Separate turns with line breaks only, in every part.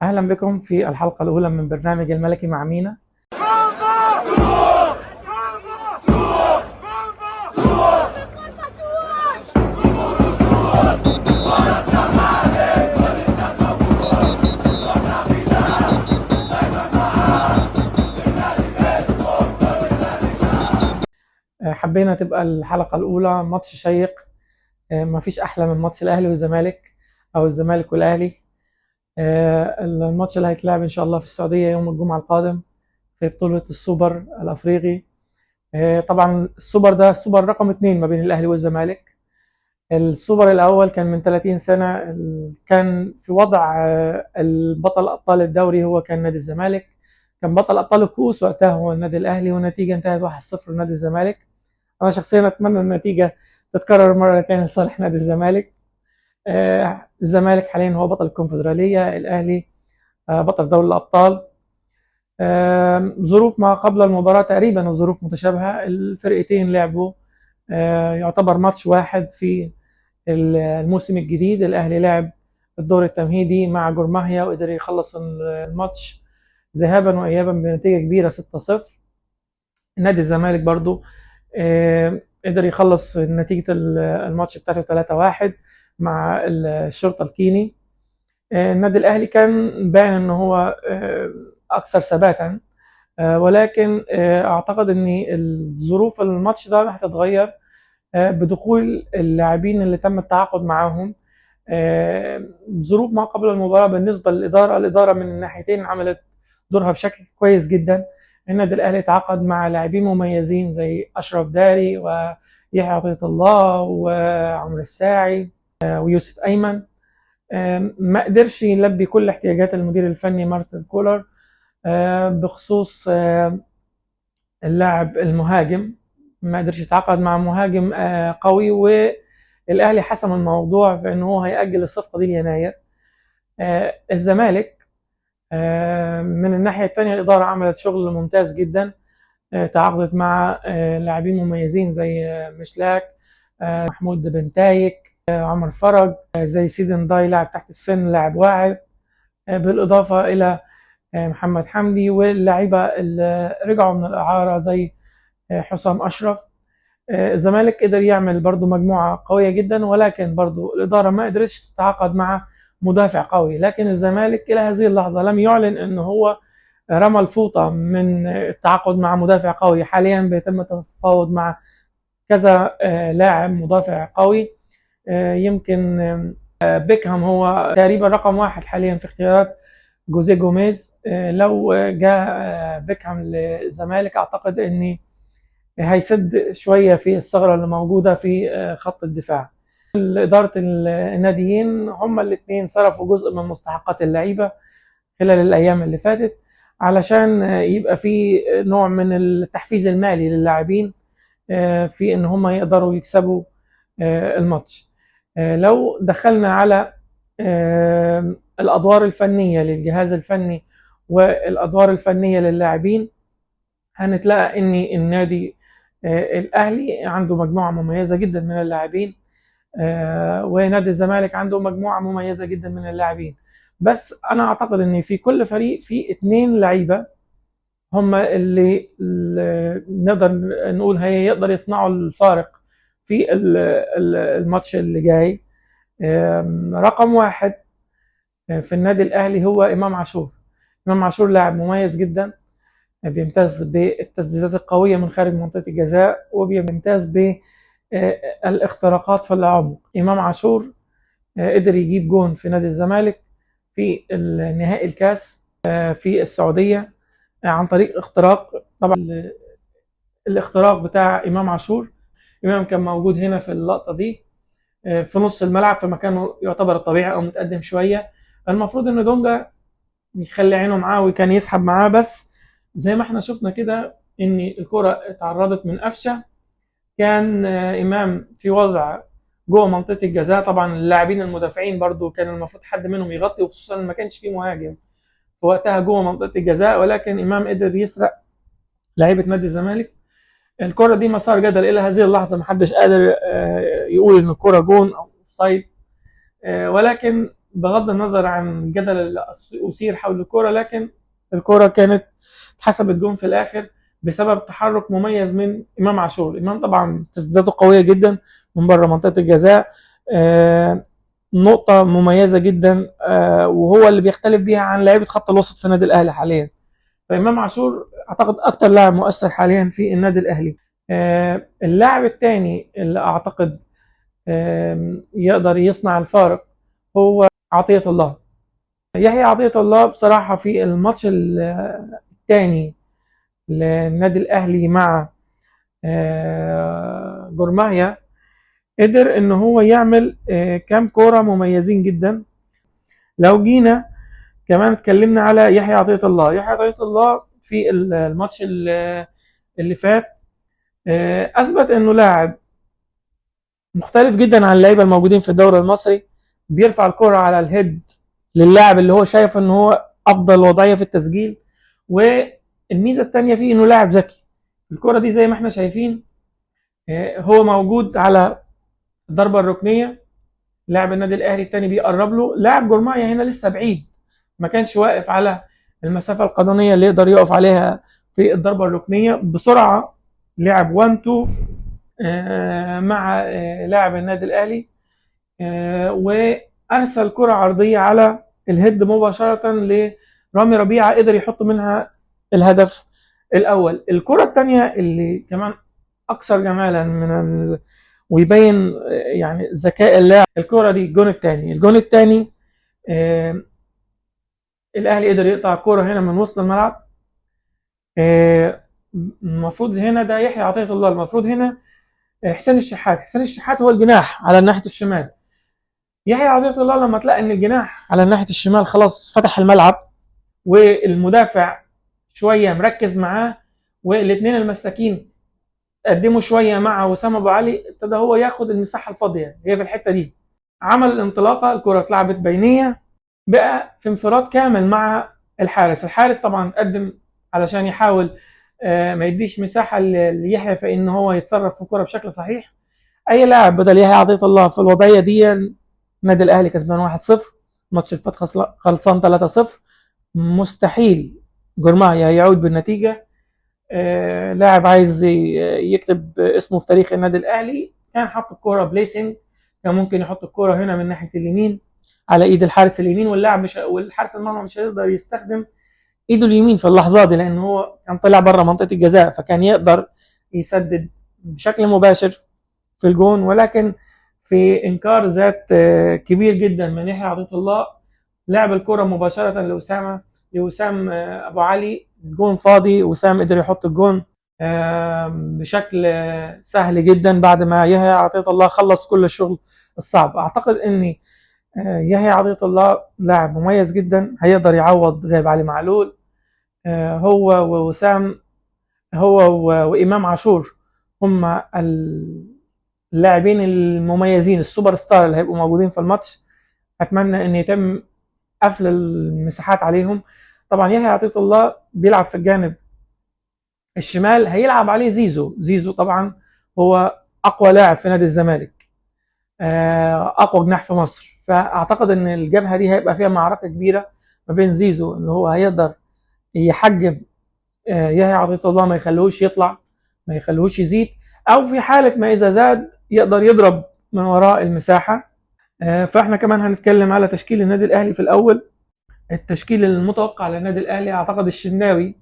أهلا بكم في الحلقة الأولى من برنامج الملكي مع مينا. حبينا تبقى الحلقة الأولى ماتش شيق. مفيش أحلى من ماتش الأهلي والزمالك أو الزمالك والأهلي. الماتش اللي هيتلعب إن شاء الله في السعودية يوم الجمعة القادم في بطولة السوبر الأفريقي. طبعا السوبر ده السوبر رقم 2 ما بين الأهلي والزمالك. السوبر الأول كان من 30 سنة، كان في وضع البطل أبطال الدوري هو كان نادي الزمالك، كان بطل أبطال الكؤوس وقتها هو النادي الأهلي، والنتيجة انتهت 1-0 لنادي الزمالك. أنا شخصيا أتمنى النتيجة تتكرر مرة تانية لصالح نادي الزمالك. الزمالك حاليا هو بطل الكونفدرالية، الأهلي بطل دوري الأبطال. ظروف ما قبل المباراة تقريبا وظروف متشابهة، الفرقتين لعبوا يعتبر ماتش واحد في الموسم الجديد. الأهلي لعب الدور التمهيدي مع جورماهيا وقدر يخلص الماتش ذهابا وإيابا بنتيجة كبيرة 6-0. نادي الزمالك برضو قدر يخلص نتيجة الماتش بتاعته 3-1 مع الشرطة الكيني. النادي الأهلي كان باين أنه هو أكثر ثباتا، ولكن أعتقد أن الظروف الماتش ده هتتغير بدخول اللاعبين اللي تم التعاقد معاهم. ظروف ما قبل المباراة بالنسبة الإدارة من الناحيتين عملت دورها بشكل كويس جدا. النادي الأهلي تعاقد مع لاعبين مميزين زي أشرف داري ويحيى عطية الله وعمرو الساعي ويوسف أيمن. ما قدرش يلبي كل احتياجات المدير الفني مارسيل كولر بخصوص اللاعب المهاجم، ما قدرش يتعاقد مع مهاجم قوي، والأهلي حسم الموضوع في أنه هو هيأجل الصفقة دي ليناير. الزمالك من الناحية الثانية الإدارة عملت شغل ممتاز جدا، تعاقدت مع لاعبين مميزين زي مشلاك، محمود بنتايك، عمر فرج، زي سيدن داي لاعب تحت السن لاعب واعد، بالإضافة إلى محمد حمدي واللاعيبة اللي رجعوا من الإعارة زي حسام أشرف. الزمالك قدر يعمل برضو مجموعة قوية جدا، ولكن برضو الإدارة ما قدرتش تتعاقد مع مدافع قوي. لكن الزمالك إلى هذه اللحظة لم يعلن أنه هو رمى الفوطة من التعاقد مع مدافع قوي. حاليا بيتم التفاوض مع كذا لاعب مدافع قوي. يمكن بيكهام هو تقريبا رقم 1 حاليا في اختيارات جوزيه جوميز. لو جاء بيكهام للزمالك أعتقد أن هيسد شوية في الثغرة اللي موجودة في خط الدفاع. إدارة الناديين هم الاثنين صرفوا جزء من مستحقات اللعيبة خلال الأيام اللي فاتت علشان يبقى في نوع من التحفيز المالي للاعبين في إن هم يقدروا يكسبوا الماتش. لو دخلنا على الأدوار الفنية للجهاز الفني والأدوار الفنية للاعبين، هنتلاقى إن النادي الأهلي عنده مجموعة مميزة جدا من اللاعبين، ونادي الزمالك عنده مجموعة مميزة جدا من اللاعبين. بس أنا أعتقد إن في كل فريق في 2 لعيبة هم اللي نقدر نقول هيقدر يصنعوا الفارق في الماتش اللي جاي. رقم 1 في النادي الأهلي هو إمام عاشور. إمام عاشور لاعب مميز جدا، بيمتاز بالتسديدات القوية من خارج منطقة الجزاء وبيمتاز بالاختراقات في العمق. إمام عاشور قدر يجيب جون في نادي الزمالك في نهائي الكاس في السعودية عن طريق اختراق. طبعا الاختراق بتاع إمام عاشور، إمام كان موجود هنا في اللقطة دي في نص الملعب في مكانه يعتبر الطبيعي أو متقدم شوية. المفروض إن دونجا يخلي عينه معاه وكان يسحب معاه، بس زي ما احنا شفنا كده ان الكرة اتعرضت من قفشه، كان امام في وضع جوه منطقه الجزاء. طبعا اللاعبين المدافعين برضو كان المفروض حد منهم يغطي، وخصوصا ما كانش فيه مهاجم في وقتها جوه منطقه الجزاء، ولكن امام قدر يسرق لعيبه نادي الزمالك. الكرة دي مسار جدل الى هذه اللحظه، ما حدش قادر يقول ان الكرة جون او اوفسايد، ولكن بغض النظر عن الجدل اللي أثير حول الكرة، لكن الكرة كانت اتحسبت جون في الآخر بسبب تحرك مميز من إمام عاشور. إمام طبعا تسديداته قوية جدا من بره منطقة الجزاء، نقطة مميزة جدا، وهو اللي بيختلف بيها عن لعيبة خط الوسط في النادي الأهلي حاليا. فإمام عاشور أعتقد أكتر لاعب مؤثر حاليا في النادي الأهلي. اللاعب الثاني اللي أعتقد يقدر يصنع الفارق هو عطية الله. يحيى عطية الله بصراحة في الماتش الثاني للنادي الأهلي مع جورماهيا قدر ان هو يعمل كام كورة مميزين جدا. لو جينا كمان اتكلمنا على يحيى عطية الله، يحيى عطية الله في الماتش اللي فات اثبت انه لاعب مختلف جدا عن اللعيبه الموجودين في الدوري المصري، بيرفع الكرة على الهيد للاعب اللي هو شايف ان هو افضل وضعيه في التسجيل. والميزه الثانيه فيه انه لاعب ذكي. الكرة دي زي ما احنا شايفين هو موجود على الضربه الركنيه، لاعب النادي الاهلي الثاني بيقرب له، لاعب جورمايا هنا لسه بعيد ما كانش واقف على المسافه القانونيه اللي يقدر يقف عليها في الضربه الركنيه. بسرعه لعب 1 2 مع لاعب النادي الاهلي وارسل كره عرضيه على الهيد مباشره لرامي ربيعه، قدر يحط منها الهدف الاول. الكره الثانيه اللي كمان اكثر جمالا من ويبين يعني ذكاء اللاعب، الكره دي الجون الثاني الاهلي قدر يقطع الكره هنا من وسط الملعب. المفروض هنا ده يحيى عطية الله، المفروض هنا حسين الشحات هو الجناح على ناحيه الشمال. يحيى عطية الله لما تلاقي ان الجناح على ناحيه الشمال خلاص فتح الملعب والمدافع شويه مركز معاه والاثنين المساكين قدموا شويه مع وسام ابو علي، ابتدى هو ياخد المساحه الفاضيه هي في الحته دي، عمل الانطلاقه، الكره اتلعبت بينيه، بقى في انفراد كامل مع الحارس طبعا قدم علشان يحاول ما يديش مساحه ليحيى في ان هو يتصرف في الكره بشكل صحيح. اي لاعب بدل يحيى عطية الله في الوضعيه دي، النادي الاهلي كسبان 1-0، ماتش الفتح خلصان 3-0، مستحيل جورماهيا يعود بالنتيجه. لاعب عايز يكتب اسمه في تاريخ النادي الاهلي، كان حط الكوره بليسنج، كان ممكن يحط الكوره هنا من ناحيه اليمين على ايد الحارس اليمين، واللاعب والحارس المرمى مش هيقدر يستخدم ايده اليمين في اللحظه دي لان هو كان طلع بره منطقه الجزاء، فكان يقدر يسدد بشكل مباشر في الجون. ولكن في انكار ذات كبير جدا من يحيى عطية الله، لعب الكره مباشره لوسام ابو علي، الجون فاضي، وسام قدر يحط الجون بشكل سهل جدا بعد ما يحيى عطية الله خلص كل الشغل الصعب. اعتقد ان يحيى عطية الله لاعب مميز جدا، هيقدر يعوض غياب علي معلول. هو ووسام، هو وامام عاشور هم اللاعبين المميزين السوبر ستار اللي هيبقوا موجودين في الماتش. اتمنى ان يتم قفل المساحات عليهم. طبعا يحيى عطية الله بيلعب في الجانب الشمال، هيلعب عليه زيزو طبعا هو اقوى لاعب في نادي الزمالك، اقوى جناح في مصر. فاعتقد ان الجبهه دي هيبقى فيها معركه كبيره ما بين زيزو اللي هو هيقدر يحجم يحيى عطية الله، ما يخليهوش يطلع، ما يخليهوش يزيد، او في حاله ما اذا زاد يقدر يضرب من وراء المساحه. فاحنا كمان هنتكلم على تشكيل النادي الاهلي في الاول. التشكيل المتوقع للنادي الاهلي، اعتقد الشناوي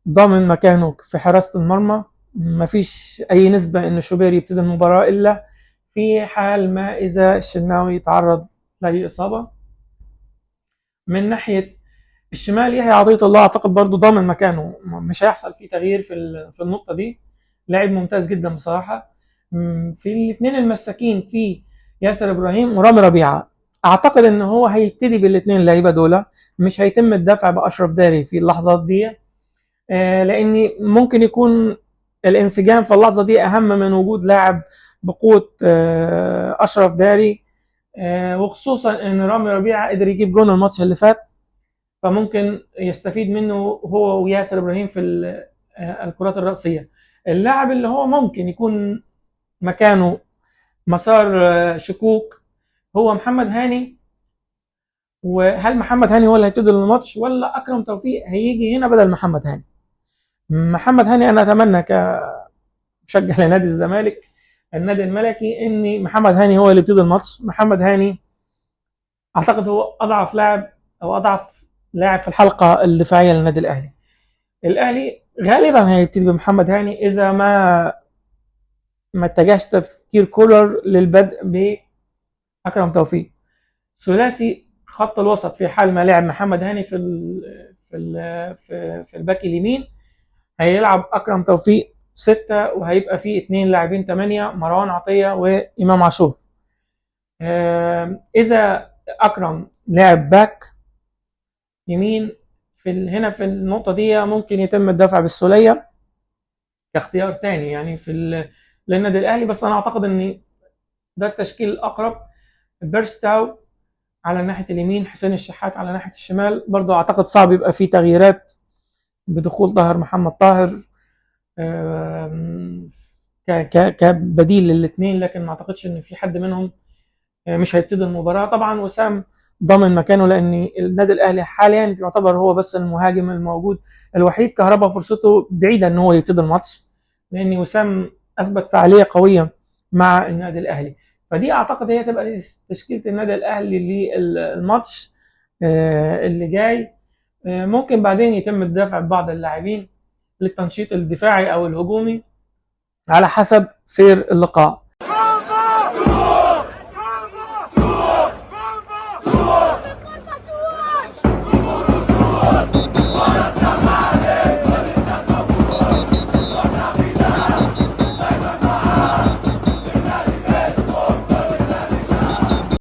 ضامن مكانه في حراسه المرمى، مفيش اي نسبه ان شوبير يبتدي المباراه الا في حال ما اذا الشناوي تعرض لاي اصابه. من ناحيه الشمال يحيى عطية الله اعتقد برضو ضامن مكانه، مش هيحصل فيه تغيير في النقطه دي، لاعب ممتاز جدا بصراحه. في الاثنين المساكين في ياسر ابراهيم ورامي ربيعه، اعتقد ان هو هيبتدي بالاثنين اللعيبه دول، مش هيتم الدفع باشرف داري في اللحظات دي، لان ممكن يكون الانسجام في اللحظه دي اهم من وجود لاعب بقوه اشرف داري، وخصوصا ان رامي ربيعه قدر يجيب جون الماتش اللي فات، فممكن يستفيد منه هو وياسر ابراهيم في الكرات الرأسية. اللاعب اللي هو ممكن يكون مكانه مسار شكوك هو محمد هاني وهل محمد هاني هو اللي هيبتدي الماتش ولا اكرم توفيق هيجي هنا بدل محمد هاني؟ محمد هاني انا اتمنى كمشجع لنادي الزمالك النادي الملكي ان محمد هاني هو اللي يبتدي الماتش. محمد هاني اعتقد هو اضعف لاعب او اضعف لاعب في الحلقه الدفاعيه للنادي الاهلي. الاهلي غالبا هيبتدي بمحمد هاني اذا ما اتجهش تفكير كولر للبدء باكرم توفيق. ثلاثي خط الوسط في حال ما لعب محمد هاني في الباك اليمين هيلعب اكرم توفيق 6 وهيبقى فيه 2 لاعبين 8 مروان عطيه وامام عاشور. اذا اكرم لعب باك يمين هنا في النقطه دي ممكن يتم الدفع بالسوليه كاختيار تاني يعني للنادي الاهلي، بس انا اعتقد ان ده التشكيل الاقرب. بيرستاو على ناحيه اليمين، حسين الشحات على ناحيه الشمال. برضو اعتقد صعب يبقى فيه تغييرات بدخول طاهر محمد طاهر كبديل للاثنين، لكن ما اعتقدش ان في حد منهم مش هيبتدي المباراه. طبعا وسام ضامن مكانه لان النادي الاهلي حاليا يعتبر هو بس المهاجم الموجود الوحيد. كهربا فرصته بعيده ان هو يبتدي الماتش لان وسام اثبت فعاليه قويه مع النادي الاهلي. فدي اعتقد هي تبقى تشكيله النادي الاهلي للماتش اللي جاي. ممكن بعدين يتم الدفع ببعض اللاعبين للتنشيط الدفاعي او الهجومي على حسب سير اللقاء.